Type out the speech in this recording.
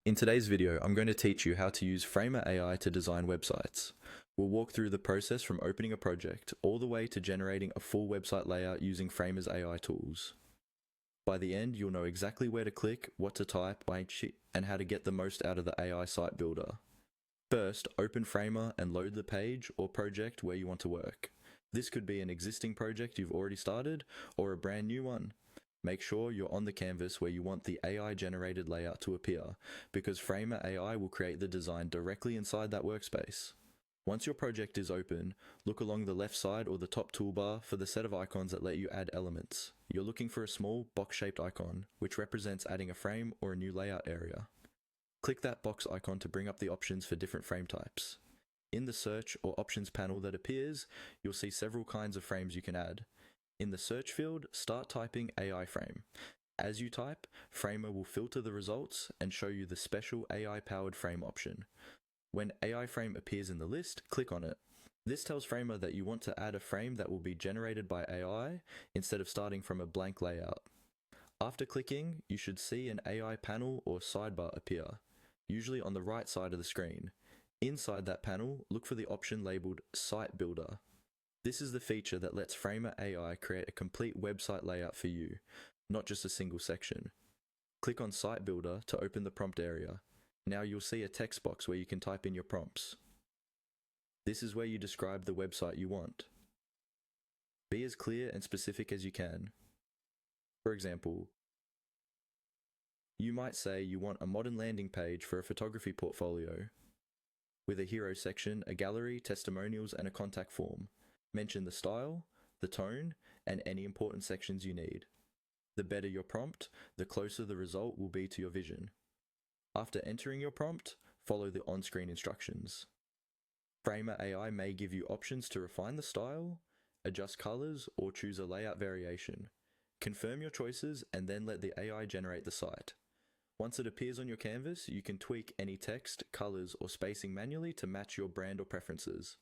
In today's video, I'm going to teach you how to use Framer AI to design websites. We'll walk through the process from opening a project all the way to generating a full website layout using Framer's AI tools. By the end, you'll know exactly where to click, what to type, and how to get the most out of the AI site builder. First, open Framer and load the page or project where you want to work. This could be an existing project you've already started or a brand new one. Make sure you're on the canvas where you want the AI-generated layout to appear, because Framer AI will create the design directly inside that workspace. Once your project is open, look along the left side or the top toolbar for the set of icons that let you add elements. You're looking for a small box-shaped icon, which represents adding a frame or a new layout area. Click that box icon to bring up the options for different frame types. In the search or options panel that appears, you'll see several kinds of frames you can add. In the search field, start typing AI frame. As you type, Framer will filter the results and show you the special AI-powered frame option. When AI frame appears in the list, click on it. This tells Framer that you want to add a frame that will be generated by AI instead of starting from a blank layout. After clicking, you should see an AI panel or sidebar appear, usually on the right side of the screen. Inside that panel, look for the option labeled Site Builder. This is the feature that lets Framer AI create a complete website layout for you, not just a single section. Click on Site Builder to open the prompt area. Now you'll see a text box where you can type in your prompts. This is where you describe the website you want. Be as clear and specific as you can. For example, you might say you want a modern landing page for a photography portfolio, with a hero section, a gallery, testimonials, and a contact form. Mention the style, the tone, and any important sections you need. The better your prompt, the closer the result will be to your vision. After entering your prompt, follow the on-screen instructions. Framer AI may give you options to refine the style, adjust colors, or choose a layout variation. Confirm your choices and then let the AI generate the site. Once it appears on your canvas, you can tweak any text, colors, or spacing manually to match your brand or preferences.